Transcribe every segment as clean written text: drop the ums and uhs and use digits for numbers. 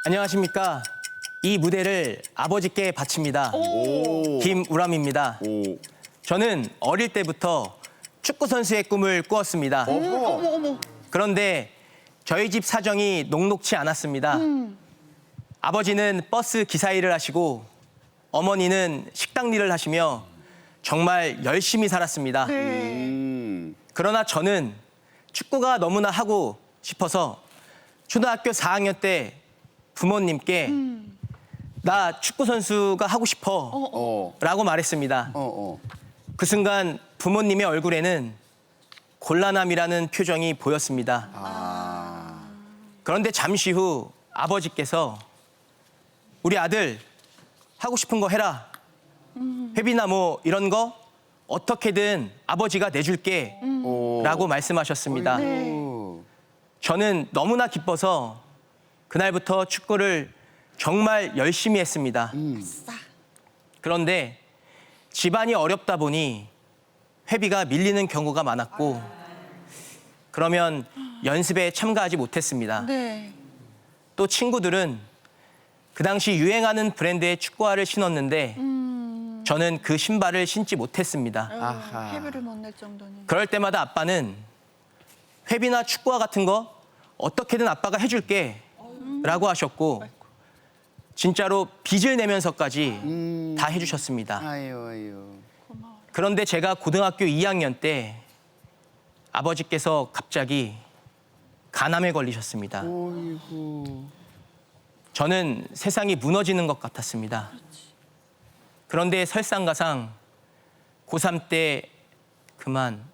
안녕하십니까. 이 무대를 아버지께 바칩니다. 김우람입니다. 저는 어릴 때부터 축구 선수의 꿈을 꾸었습니다. 그런데 저희 집 사정이 녹록치 않았습니다. 아버지는 버스 기사 일을 하시고 어머니는 식당 일을 하시며 정말 열심히 살았습니다. 그러나 저는 축구가 너무나 하고 싶어서 초등학교 4학년 때 부모님께 나 축구 선수가 하고 싶어 라고 말했습니다. 그 순간 부모님의 얼굴에는 곤란함이라는 표정이 보였습니다. 그런데 잠시 후 아버지께서 우리 아들 하고 싶은 거 해라. 회비나 뭐 이런 거 어떻게든 아버지가 내줄게 라고 말씀하셨습니다. 저는 너무나 기뻐서 그날부터 축구를 정말 열심히 했습니다. 그런데 집안이 어렵다 보니 회비가 밀리는 경우가 많았고 그러면 연습에 참가하지 못했습니다. 또 친구들은 그 당시 유행하는 브랜드의 축구화를 신었는데 저는 그 신발을 신지 못했습니다. 회비를 못 낼 정도니. 그럴 때마다 아빠는 회비나 축구화 같은 거 어떻게든 아빠가 해줄게 라고 하셨고 진짜로 빚을 내면서까지 다 해주셨습니다. 그런데 제가 고등학교 2학년 때 아버지께서 갑자기 간암에 걸리셨습니다. 저는 세상이 무너지는 것 같았습니다. 그런데 설상가상 고3 때 그만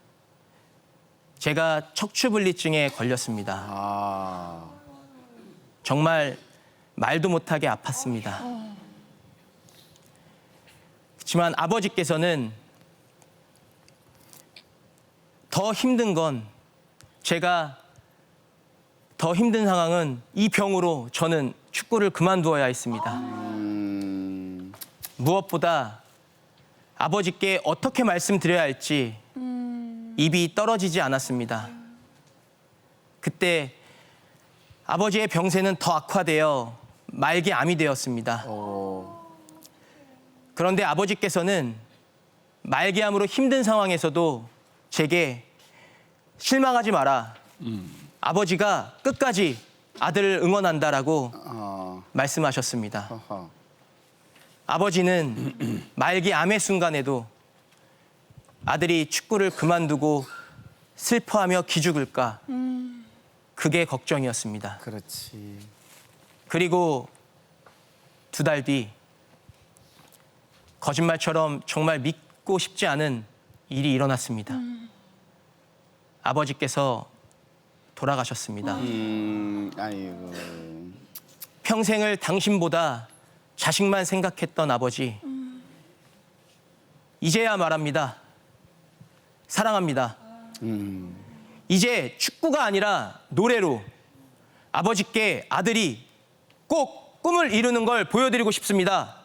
제가 척추분리증에 걸렸습니다. 정말 말도 못하게 아팠습니다. 그렇지만 아버지께서는 더 힘든 건 제가 더 힘든 상황은 이 병으로 저는 축구를 그만두어야 했습니다. 무엇보다 아버지께 어떻게 말씀드려야 할지 입이 떨어지지 않았습니다. 그때 아버지의 병세는 더 악화되어 말기 암이 되었습니다. 그런데 아버지께서는 말기암으로 힘든 상황에서도 제게 실망하지 마라. 아버지가 끝까지 아들을 응원한다라고 말씀하셨습니다. 아버지는 말기 암의 순간에도 아들이 축구를 그만두고 슬퍼하며 기죽을까 그게 걱정이었습니다. 그렇지. 그리고 2달 뒤 거짓말처럼 정말 믿고 싶지 않은 일이 일어났습니다. 아버지께서 돌아가셨습니다. 아이고. 평생을 당신보다 자식만 생각했던 아버지. 이제야 말합니다. 사랑합니다. 이제 축구가 아니라 노래로 아버지께 아들이 꼭 꿈을 이루는 걸 보여드리고 싶습니다.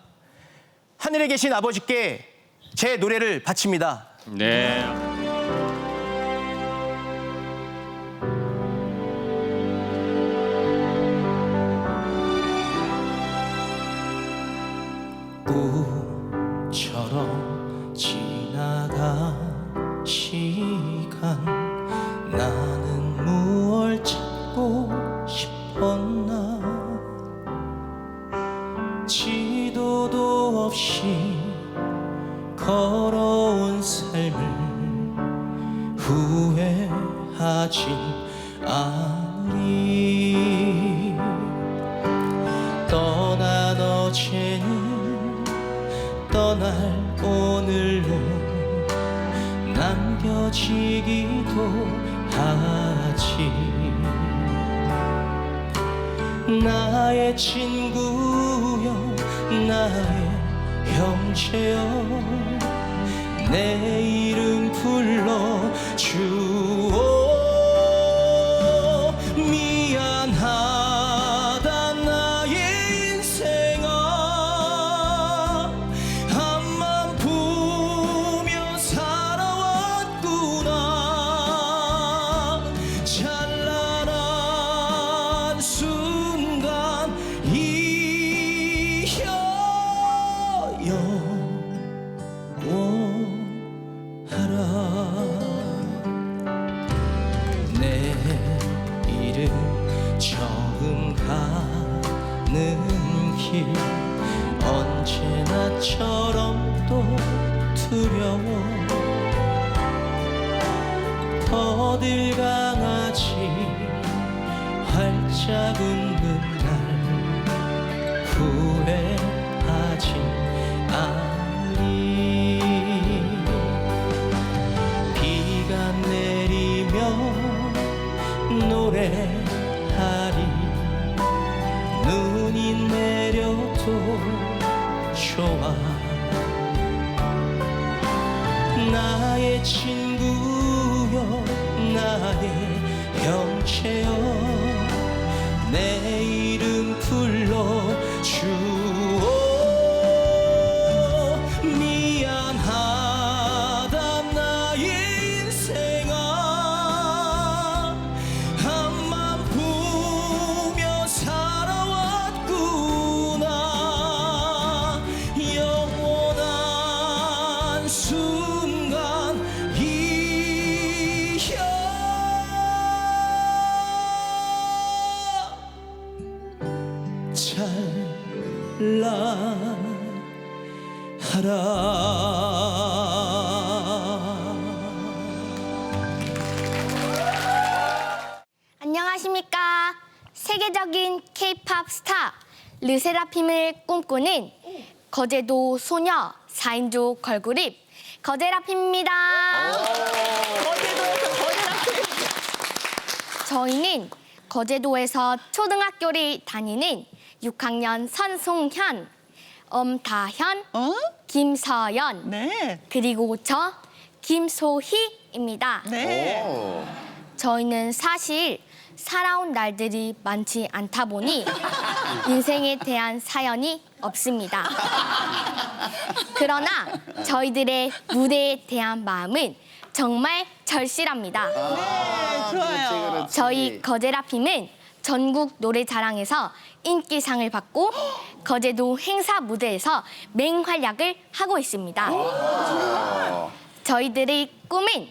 하늘에 계신 아버지께 제 노래를 바칩니다. 네. 꿈처럼 지나간 시간 나는 무얼 찾고 싶었나 지도도 없이 걸어온 삶을 후회하진 않으리 떠난 어제는 떠날 오늘로 남겨지기도 하지 나의 친구여 나의 형제여 내 이름 불러주오 미안하다 나의 인생아 앞만 보며 살아왔구나 찬란한 순간 길 언제나처럼 또 두려워 어딜 강아지 활짝 웃는 날 후회하진 않으리 비가 내리며 노래하리 눈이 내려도 좋아 나의 친구여 나의 형제여 내 이름 불러주오 미안하다 나의 인생아 앞만 보며 살아왔구나 영원한 순간이야 찬란하라 안녕하십니까. 세계적인 K-팝 스타 르세라핌을 꿈꾸는 거제도 소녀 4인조 걸그룹 거제라핌입니다. 저희는 거제도에서 초등학교를 다니는 6학년 선송현, 엄다현, 김서연, 네. 그리고 저 김소희입니다. 네. 오. 저희는 사실 살아온 날들이 많지 않다 보니 인생에 대한 사연이 없습니다. 그러나 저희들의 무대에 대한 마음은 정말 절실합니다. 좋아요. 그렇지. 저희 거제라핌은 전국 노래자랑에서 인기상을 받고 거제도 행사 무대에서 맹활약을 하고 있습니다. 저희들의 꿈은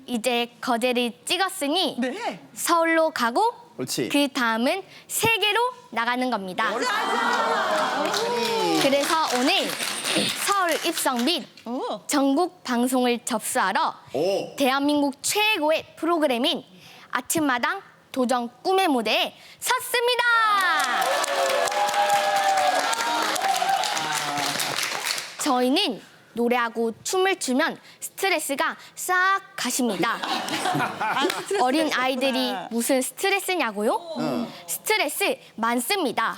이제 거제를 찍었으니 네. 서울로 가고 그렇지. 그 다음은 세계로 나가는 겁니다. 그래서 오늘 서울 입성 및 오. 전국 방송을 접수하러 오. 대한민국 최고의 프로그램인 아침마당 도전 꿈의 무대에 섰습니다. 저희는 노래하고 춤을 추면 스트레스가 싹 가십니다. 어린 아이들이 무슨 스트레스냐고요? 스트레스 많습니다.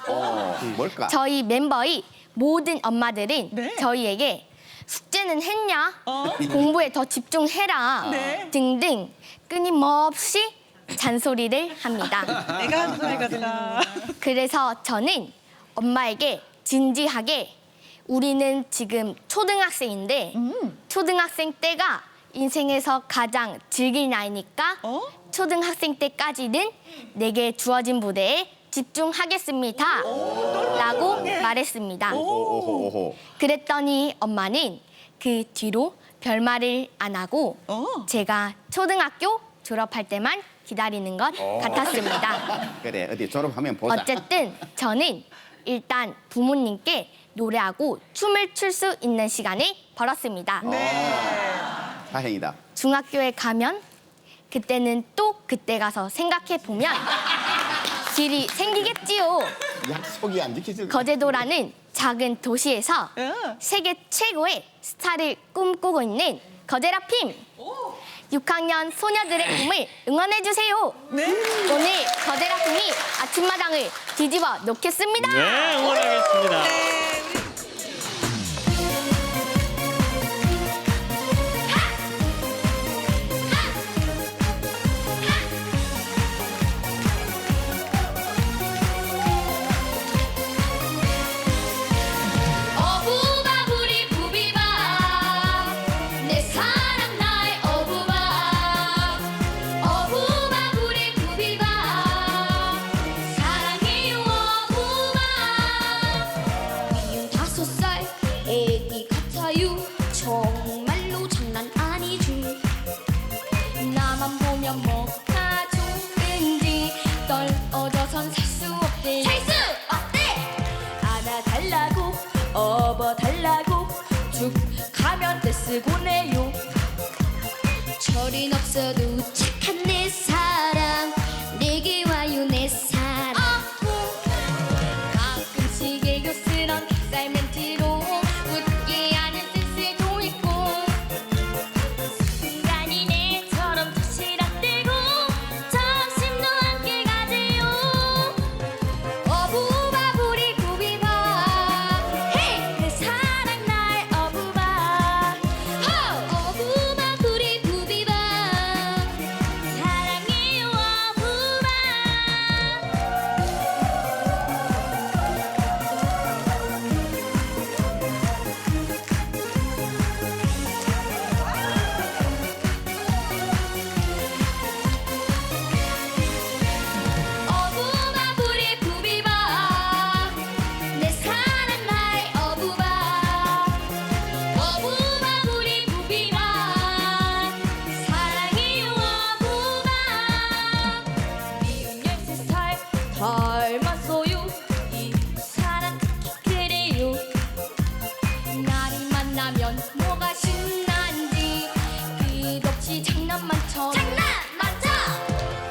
뭘까? 저희 멤버의 모든 엄마들은 네. 저희에게 숙제는 했냐? 공부에 더 집중해라. 네. 등등 끊임없이 잔소리를 합니다. 내가 하는 소리거든요. 그래서 저는 엄마에게 진지하게 우리는 지금 초등학생인데 초등학생 때가 인생에서 가장 즐길 나이니까 초등학생 때까지는 내게 주어진 무대에 집중하겠습니다. 라고 말했습니다. 오호. 그랬더니 엄마는 그 뒤로 별말을 안 하고 제가 초등학교 졸업할 때만 기다리는 것 같았습니다. 그래 어디 졸업하면 보자. 어쨌든 저는 일단 부모님께 노래하고 춤을 출 수 있는 시간을 벌었습니다. 다행이다. 중학교에 가면 그때는 또 그때 가서 생각해 보면 길이 생기겠지요. 약속이 안 지켜질 거제도라는 작은 도시에서 세계 최고의 스타를 꿈꾸고 있는 거제라핌. 6학년 소녀들의 꿈을 응원해 주세요. 오늘 거제라핌이 아침마당을 뒤집어 놓겠습니다. 네, 응원하겠습니다. 어부바 부리 부비바 내 사랑 나의 어부바 어부바 부리 부비바 사랑해요 어부바 쓰곤 해요. 철인 없어도 착한 내 사랑 내게 와요 내 사랑. 가끔씩 애교스런 쌀 멘트로 웃게 하는 센스도 있고 순간이 내처럼 도시락들고 점심도 함께 가세요. 어부바 부리 부비바 헤이 내 사랑 날 어부바 어부바 부리 부비바 사랑해요 어부바. 어부바 부리 부비바 내 사랑 날 어부바 어부바 부리 부비바 사랑해요 어부바. 미운 13살 닮았어요 이 사람 특히 그래요. 나를 만나면 뭐가 신난지 끝없이 장난만 쳐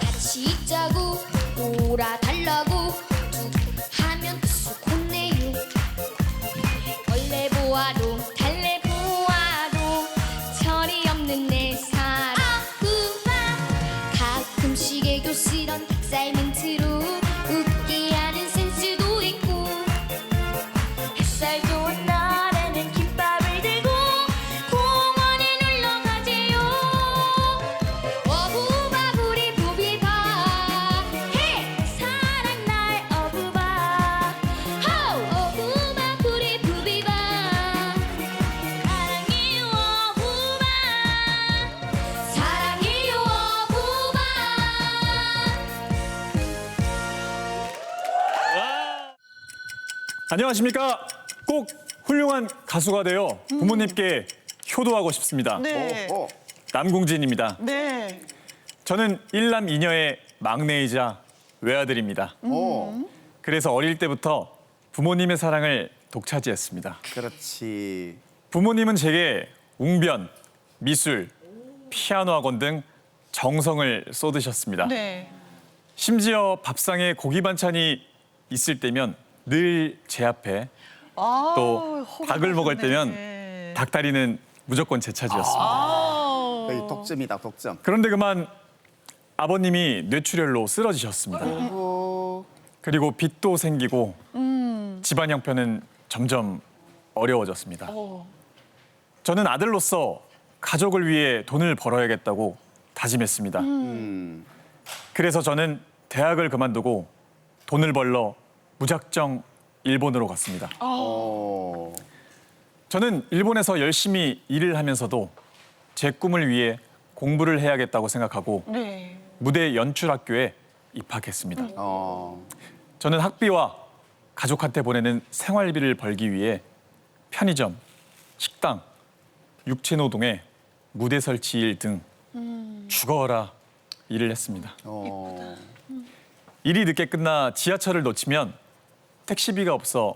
같이 있자고 놀아달라고 하면 쑥 혼내요. 원래 보아도 달래 보아도 철이 없는 내 사랑 가끔씩 애교스런 쌀 멘트로 웃게 하는 센스도 있고 햇살 좋은 날에는 김밥을 들고 공원에 놀러 가재요. 어부바 부리 부비바 헤이 사랑 날 어부바 어부바 부리 부비바 사랑해요 어부바 사랑해요 어부바. 안녕하십니까. 꼭 훌륭한 가수가 되어 부모님께 효도하고 싶습니다. 네. 오. 남궁진입니다. 네. 저는 1남 2녀의 막내이자 외아들입니다. 오. 그래서 어릴 때부터 부모님의 사랑을 독차지했습니다. 그렇지. 부모님은 제게 웅변, 미술, 피아노 학원 등 정성을 쏟으셨습니다. 네. 심지어 밥상에 고기 반찬이 있을 때면 늘 제 앞에 아, 또 닭을 먹을 때면 네. 닭다리는 무조건 제 차지였습니다. 아. 여기 독점이다 독점. 그런데 그만 아버님이 뇌출혈로 쓰러지셨습니다. 그리고 빚도 생기고 집안 형편은 점점 어려워졌습니다. 저는 아들로서 가족을 위해 돈을 벌어야겠다고 다짐했습니다. 그래서 저는 대학을 그만두고 돈을 벌러 무작정 일본으로 갔습니다. 오. 저는 일본에서 열심히 일을 하면서도 제 꿈을 위해 공부를 해야겠다고 생각하고 네. 무대 연출학교에 입학했습니다. 저는 학비와 가족한테 보내는 생활비를 벌기 위해 편의점, 식당, 육체노동에 무대 설치 일 등 죽어라 일을 했습니다. 일이 늦게 끝나 지하철을 놓치면 택시비가 없어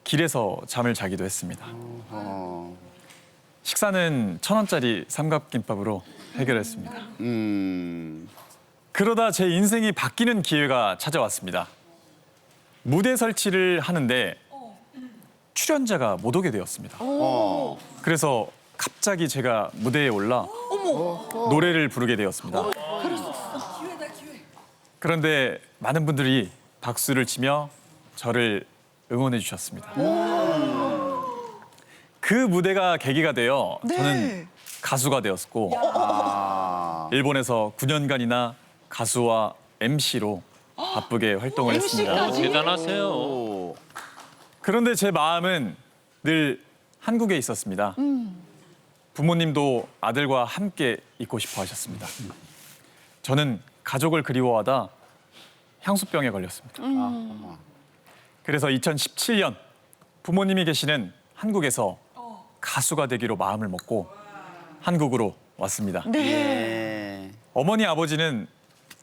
길에서 잠을 자기도 했습니다. 식사는 1,000원짜리 삼각김밥으로 해결했습니다. 그러다 제 인생이 바뀌는 기회가 찾아왔습니다. 무대 설치를 하는데 출연자가 못 오게 되었습니다. 그래서 갑자기 제가 무대에 올라 노래를 부르게 되었습니다. 그런데 많은 분들이 박수를 치며 저를 응원해 주셨습니다. 그 무대가 계기가 되어 저는 가수가 되었고 일본에서 9년간이나 가수와 MC로 바쁘게 활동을 했습니다. MC까지? 대단하세요. 그런데 제 마음은 늘 한국에 있었습니다. 부모님도 아들과 함께 있고 싶어 하셨습니다. 저는 가족을 그리워하다 향수병에 걸렸습니다. 그래서 2017년 부모님이 계시는 한국에서 가수가 되기로 마음을 먹고 한국으로 왔습니다. 네. 어머니 아버지는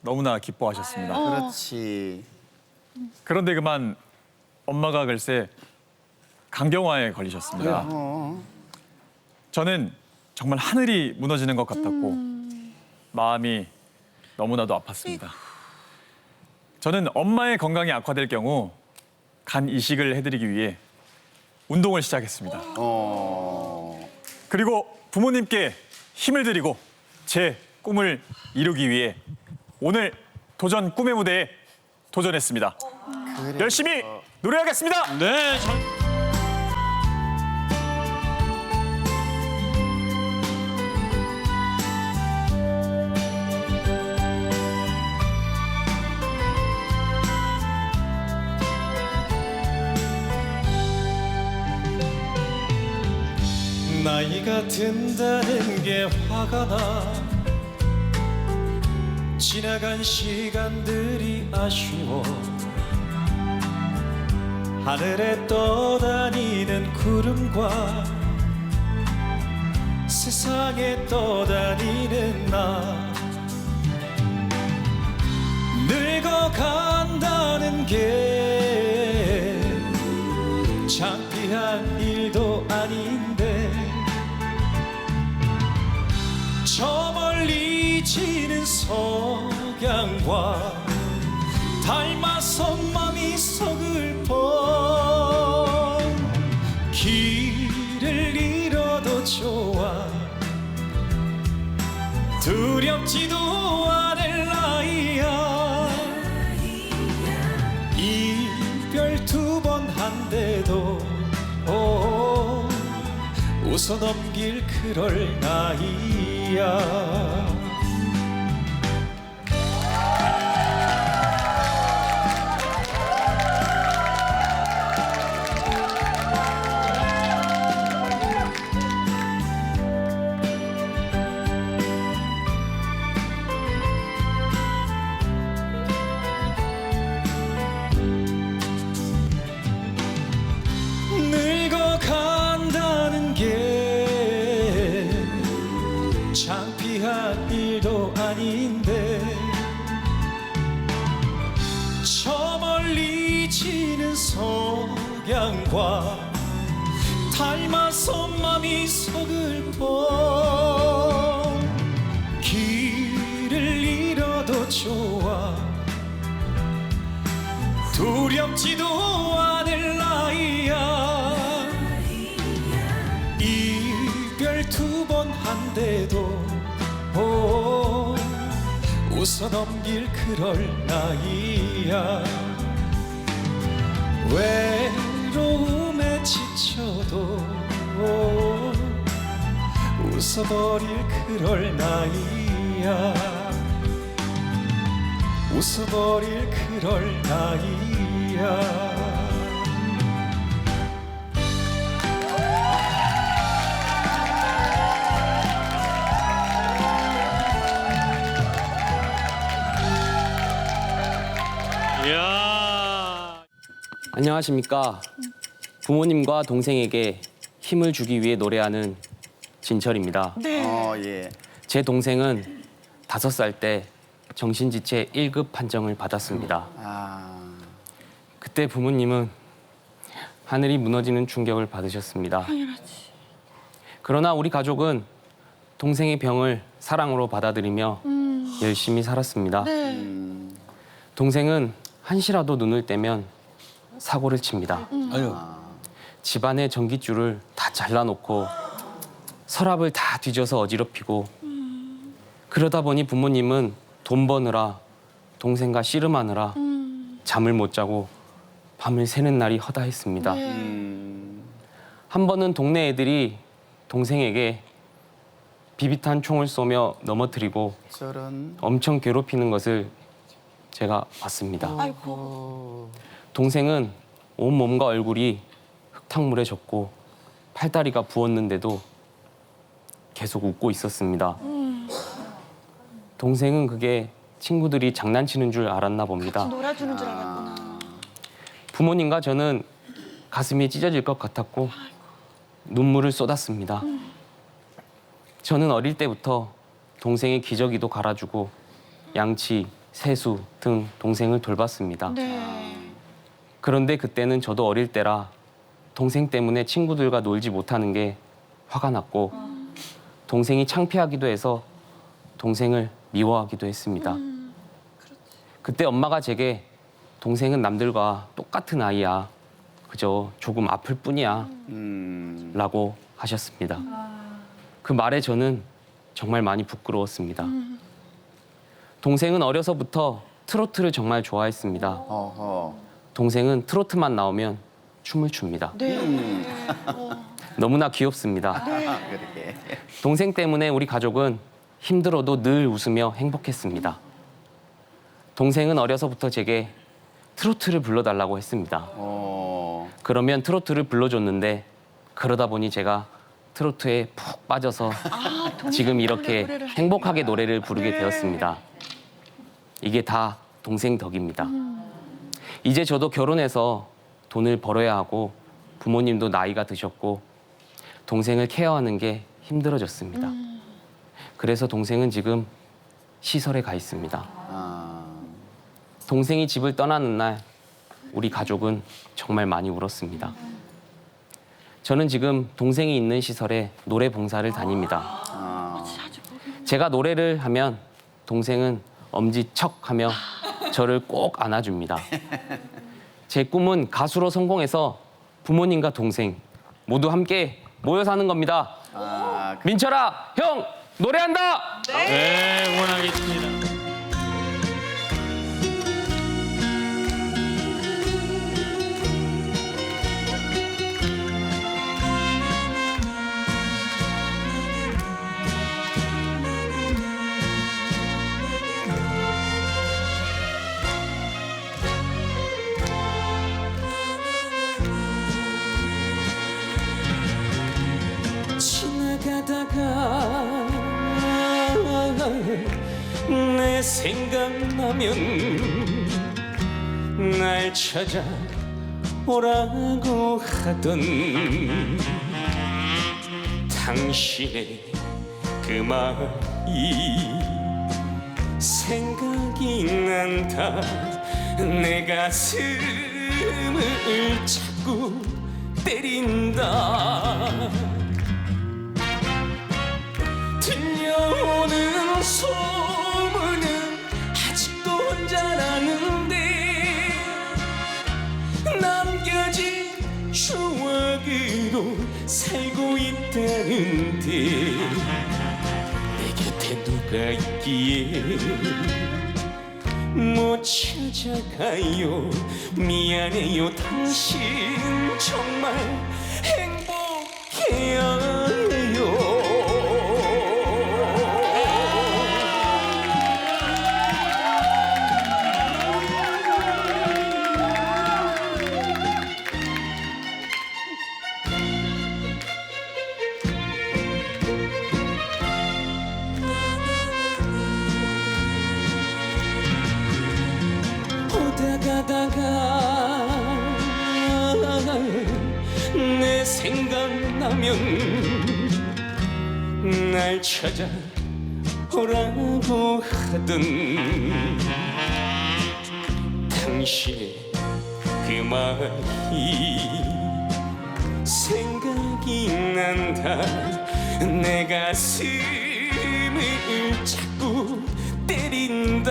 너무나 기뻐하셨습니다. 그렇지. 그런데 그만 엄마가 글쎄 강경화에 걸리셨습니다. 저는 정말 하늘이 무너지는 것 같았고 마음이 너무나도 아팠습니다. 저는 엄마의 건강이 악화될 경우 간 이식을 해드리기 위해 운동을 시작했습니다. 그리고 부모님께 힘을 드리고 제 꿈을 이루기 위해 오늘 도전 꿈의 무대에 도전했습니다. 열심히 노래하겠습니다. 네. 나이가 든다는 게 화가 나 지나간 시간들이 아쉬워 하늘에 떠다니는 구름과 세상에 떠다니는 나 늙어간다는 게 창피한 일도 아닌데 저 멀리 지는 석양과 닮아서 맘이 서글퍼 길을 잃어도 좋아 두렵지도 않을 나이야 이별 2번 한데도 웃어 넘길 그럴 나이야 늙어간다는 게 창피한 일도 아닌데 저 멀리 지는 석양과 닮아서 맘이 서글퍼 길을 잃어도 좋아 두렵지도 않을 나이야 이별 2번 한데도 웃어 넘길 그럴 나이야 외로움에 지쳐도 웃어버릴 그럴 나이야 웃어버릴 그럴 나이야 이야. 안녕하십니까. 부모님과 동생에게 힘을 주기 위해 노래하는 진철입니다. 예. 제 동생은 5살 때 정신지체 1급 판정을 받았습니다. 그때 부모님은 하늘이 무너지는 충격을 받으셨습니다. 그러나 우리 가족은 동생의 병을 사랑으로 받아들이며 열심히 살았습니다. 동생은 한시라도 눈을 떼면 사고를 칩니다. 집안의 전깃줄을 다 잘라놓고 서랍을 다 뒤져서 어지럽히고 그러다 보니 부모님은 돈 버느라 동생과 씨름하느라 잠을 못 자고 밤을 새는 날이 허다했습니다. 한 번은 동네 애들이 동생에게 비비탄 총을 쏘며 넘어뜨리고 저런. 엄청 괴롭히는 것을 제가 봤습니다. 동생은 온몸과 얼굴이 흙탕물에 젖고 팔다리가 부었는데도 계속 웃고 있었습니다. 동생은 그게 친구들이 장난치는 줄 알았나 봅니다. 놀아주는 줄 알았구나. 부모님과 저는 가슴이 찢어질 것 같았고 눈물을 쏟았습니다. 저는 어릴 때부터 동생의 기저귀도 갈아주고 양치, 세수 등 동생을 돌봤습니다. 그런데 그때는 저도 어릴 때라 동생 때문에 친구들과 놀지 못하는 게 화가 났고 동생이 창피하기도 해서 동생을 미워하기도 했습니다. 그때 엄마가 제게 동생은 남들과 똑같은 아이야. 그저 조금 아플 뿐이야. 라고 하셨습니다. 그 말에 저는 정말 많이 부끄러웠습니다. 동생은 어려서부터 트로트를 정말 좋아했습니다. 어허. 동생은 트로트만 나오면 춤을 춥니다. 너무나 귀엽습니다. 그렇게. 동생 때문에 우리 가족은 힘들어도 늘 웃으며 행복했습니다. 동생은 어려서부터 제게 트로트를 불러달라고 했습니다. 그러면 트로트를 불러줬는데 그러다 보니 제가 트로트에 푹 빠져서 지금 이렇게 행복하게 노래를 부르게 되었습니다. 이게 다 동생 덕입니다. 이제 저도 결혼해서 돈을 벌어야 하고 부모님도 나이가 드셨고 동생을 케어하는 게 힘들어졌습니다. 그래서 동생은 지금 시설에 가 있습니다. 동생이 집을 떠나는 날 우리 가족은 정말 많이 울었습니다. 저는 지금 동생이 있는 시설에 노래 봉사를 다닙니다. 제가 노래를 하면 동생은 엄지척하며 저를 꼭 안아줍니다. 제 꿈은 가수로 성공해서 부모님과 동생 모두 함께 모여 사는 겁니다. 민철아, 형 노래한다! 네, 응원하겠습니다. 지나가다가 내 생각나면 날 찾아오라고 하던 당신의 그 말이 생각이 난다. 내 가슴을 자꾸 때린다. 들려오는 소문은 아직도 혼자라는데 남겨진 추억으로 살고 있다는데 내 곁에 누가 있기에 못 찾아가요. 미안해요. 당신 정말 행복해야 해요. 가다가 내 생각나면 날 찾아오라고 하던 당신의 그 말이 생각이 난다. 내 가슴을 자꾸 때린다.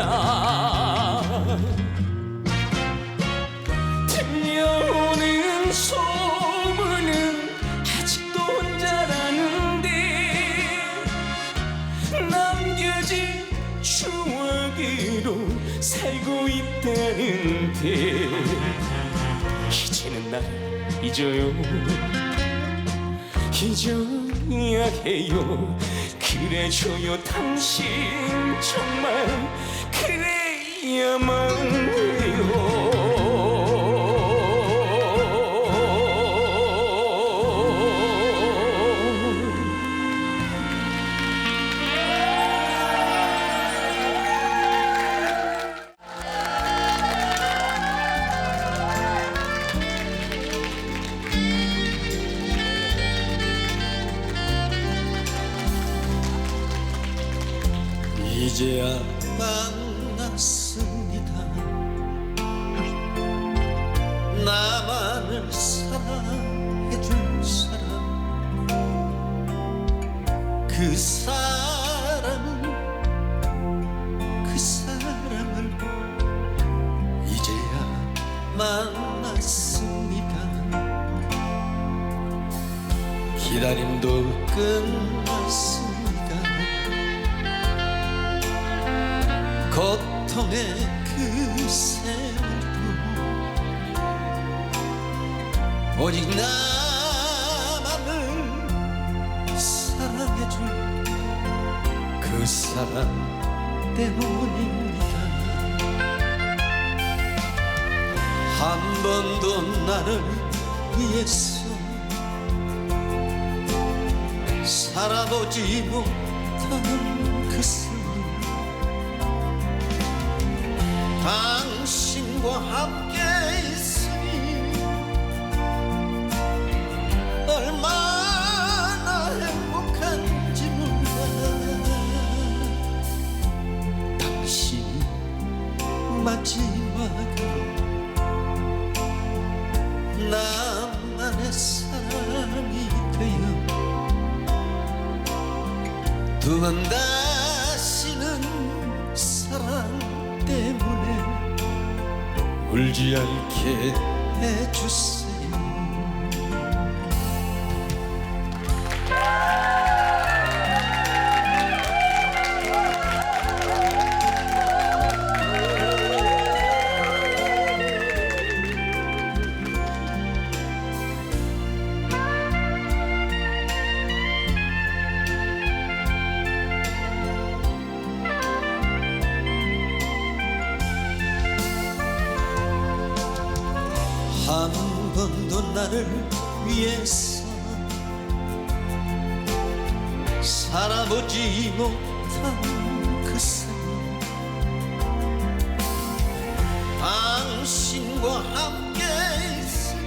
들려오는 소문은 아직도 혼자라는데 남겨진 추억으로 살고 있다는데 이제는 날 잊어요. 잊어야 해요. 그래줘요. 당신 정말 그래야만 해요. 이제야 만났습니다. 나만을 사랑해줄 사람. 그 사람을 이제야 만났습니다. 기다림도 끝났습니다. 고통의 그 세월도 오직 나만을 사랑해줄 그 사람 때문입니다. 한 번도 나를 위해서 살아보지 못한 그 사람, 당신과 함께 있으니 얼마나 행복한지 몰라. 당신이 마지막으로 나만의 사랑이 되어 두 번 다시는 사랑 때문에 울지 않게 해주세요. 한 번도 나를 위해서 살아보지 못한 그 사람, 당신과 함께 있으니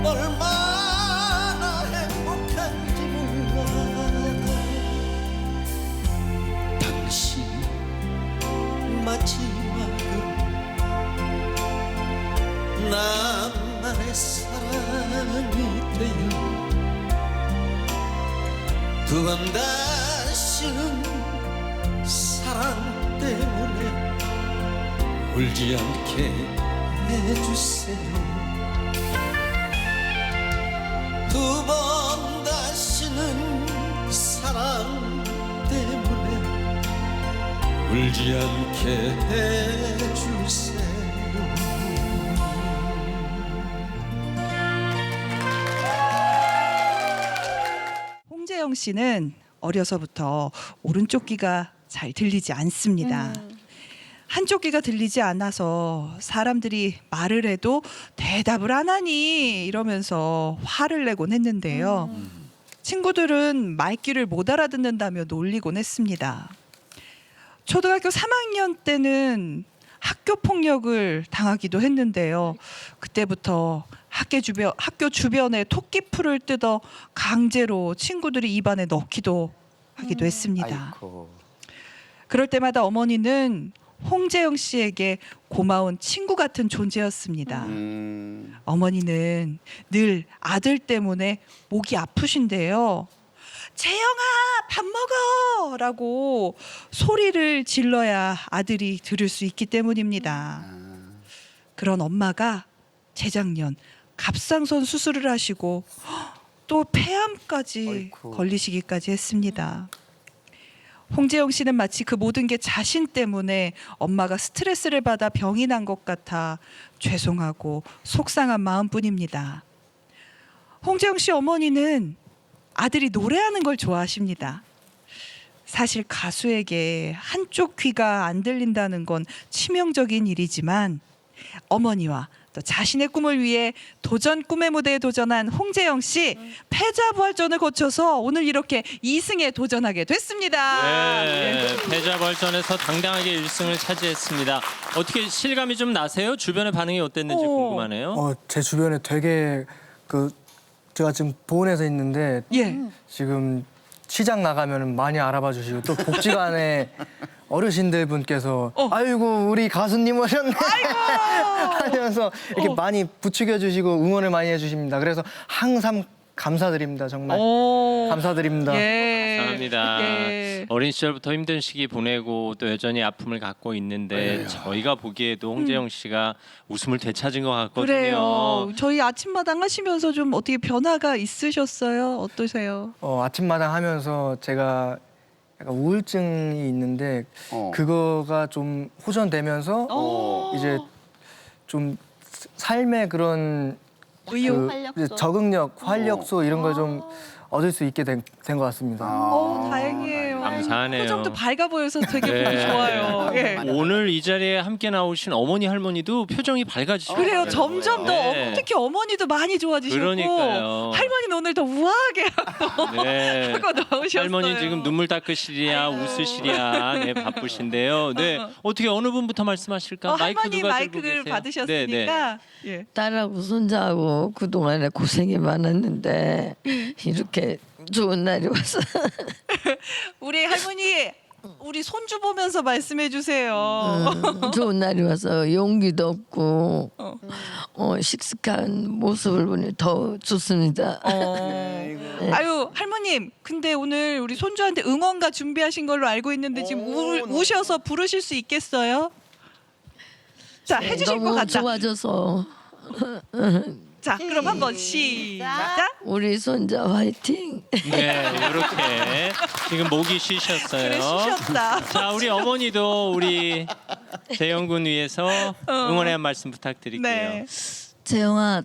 얼마나 행복한지 몰라. 당신 마지막으로 나만의 사랑이 되어 두 번 다시는 사랑 때문에 울지 않게 해주세요. 두 번 다시는 사랑 때문에 울지 않게 해주세요. 홍재영 씨는 어려서부터 오른쪽 귀가 잘 들리지 않습니다. 한쪽 귀가 들리지 않아서 사람들이 말을 해도 대답을 안 하니 이러면서 화를 내곤 했는데요. 친구들은 말귀를 못 알아듣는다며 놀리곤 했습니다. 초등학교 3학년 때는 학교 폭력을 당하기도 했는데요. 그때부터 학교 주변에 토끼풀을 뜯어 강제로 친구들이 입안에 넣기도 하기도 했습니다. 아이고. 그럴 때마다 어머니는 홍재영 씨에게 고마운 친구 같은 존재였습니다. 어머니는 늘 아들 때문에 목이 아프신데요. 재영아, 밥 먹어! 라고 소리를 질러야 아들이 들을 수 있기 때문입니다. 그런 엄마가 재작년 갑상선 수술을 하시고 또 폐암까지 어이쿠. 걸리시기까지 했습니다. 홍재영 씨는 마치 그 모든 게 자신 때문에 엄마가 스트레스를 받아 병이 난 것 같아 죄송하고 속상한 마음뿐입니다. 홍재영 씨 어머니는 아들이 노래하는 걸 좋아하십니다. 사실 가수에게 한쪽 귀가 안 들린다는 건 치명적인 일이지만 어머니와 또 자신의 꿈을 위해 도전 꿈의 무대에 도전한 홍재영 씨 패자부활전을 거쳐서 오늘 이렇게 2승에 도전하게 됐습니다. 네, 패자부활전에서 당당하게 1승을 차지했습니다. 어떻게 실감이 좀 나세요? 주변의 반응이 어땠는지 궁금하네요. 제 주변에 되게 제가 지금 보은에서 있는데 예. 지금 시장 나가면 많이 알아봐 주시고 또 복지관에 어르신들 분께서 아이고 우리 가수님 오셨네 하면서 이렇게 많이 부추겨 주시고 응원을 많이 해주십니다. 그래서 항상 감사드립니다. 정말 오. 감사드립니다. 예. 감사합니다. 예. 어린 시절부터 힘든 시기 보내고 또 여전히 아픔을 갖고 있는데 저희가 보기에도 홍재영 씨가 웃음을 되찾은 것 같거든요. 그래요. 저희 아침마당 하시면서 좀 어떻게 변화가 있으셨어요? 어떠세요? 아침마당 하면서 제가 약간 우울증이 있는데 그거가 좀 호전되면서 이제 좀 삶의 그런 의욕. 이제 적응력, 활력소 이런 걸 좀 얻을 수 있게 된 것 같습니다. 다행이에요. 감사하네요. 표정도 밝아 보여서 되게 보기 네. 좋아요. 예. 오늘 이 자리에 함께 나오신 어머니 할머니도 표정이 밝아지시고 그래요. 점점 더 네. 특히 어머니도 많이 좋아지셨고 그러니까요. 할머니는 오늘 더 우아하게 네. 하고 나오셨어요. 할머니 지금 눈물 닦으시랴 웃으시랴 네, 바쁘신데요. 네 어떻게 어느 분부터 말씀하실까? 마이크 할머니 누가 들고 마이크를 계세요? 받으셨으니까 예. 딸하고 손자하고 그동안에 고생이 많았는데 이렇게 좋은 날이 와서 우리 할머니 우리 손주 보면서 말씀해 주세요. 좋은 날이 와서 용기도 없고 씩씩한 모습을 보니 더 좋습니다. 아유 할머님 근데 오늘 우리 손주한테 응원가 준비하신 걸로 알고 있는데 지금 우셔서 부르실 수 있겠어요? 자 해주실 것 너무 같다. 좋아져서 자 그럼 한번 시작. 우리 손자 화이팅. 네 이렇게 지금 목이 쉬셨어요. 그래 쉬셨다. 자 우리 어머니도 우리 재영군 위해서 응원의 한 말씀 부탁드릴게요. 네. 재영아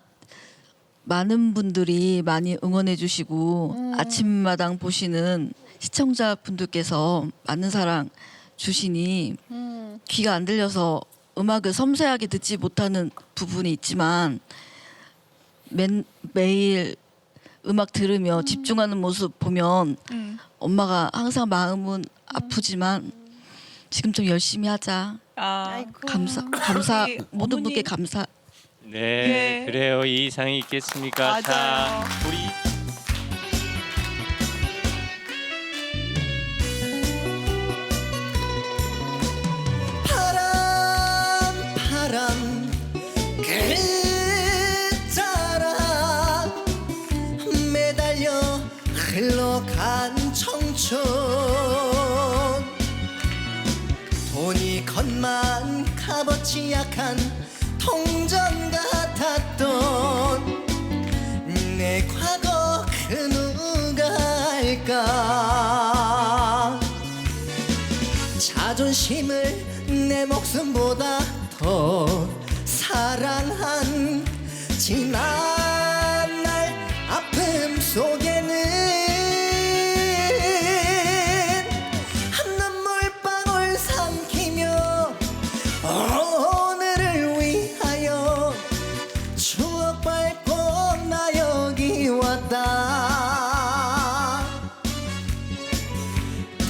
많은 분들이 많이 응원해 주시고 아침마당 보시는 시청자분들께서 많은 사랑 주시니 귀가 안 들려서 음악을 섬세하게 듣지 못하는 부분이 있지만 매일 음악 들으며 집중하는 모습 보면 엄마가 항상 마음은 아프지만 지금 좀 열심히 하자. 감사 우리 모든 어머니. 분께 감사. 네 예. 그래요 이 이상이 있겠습니까? 맞아요. 자 우리 바람 그따라 매달려 흘러간 청춘 돈이 겉만 값어치 약한 통전 같았던 내 과거 그 누가 알까 자존심을 내 목숨보다 더 사랑한 지난 날 아픔 속에는 한 눈물방울 삼키며 오늘을 위하여 추억 밟고 나 여기 왔다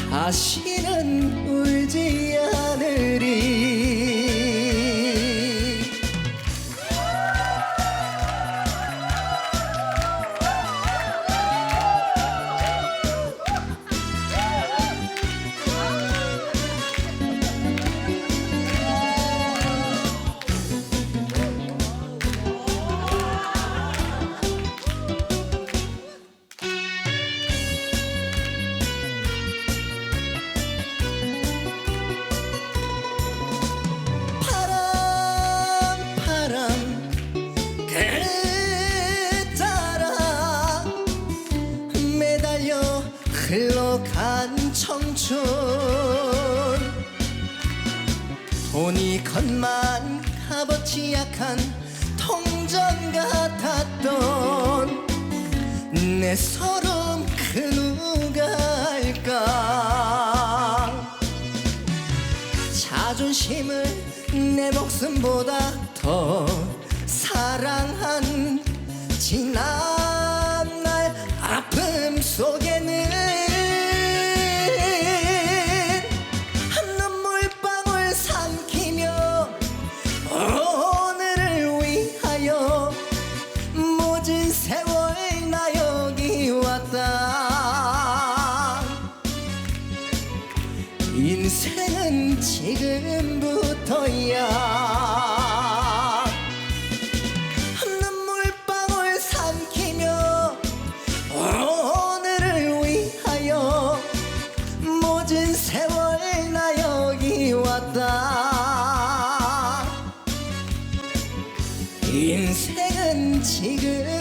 다시는 울지 않으리 바람 그 따라 매달려 흘러간 청춘 돈이 겉만 값어치 약한 통전 같았던 내 서름 그 누가 알까 자존심을 내 목숨보다 더 사랑한 지난 날 아픔 속에는 한 눈물방울 삼키며 오늘을 위하여 모진 세월 나 여기 왔다 인생은 지금부터야 한 눈물방울 삼키며 인생은 지금부터야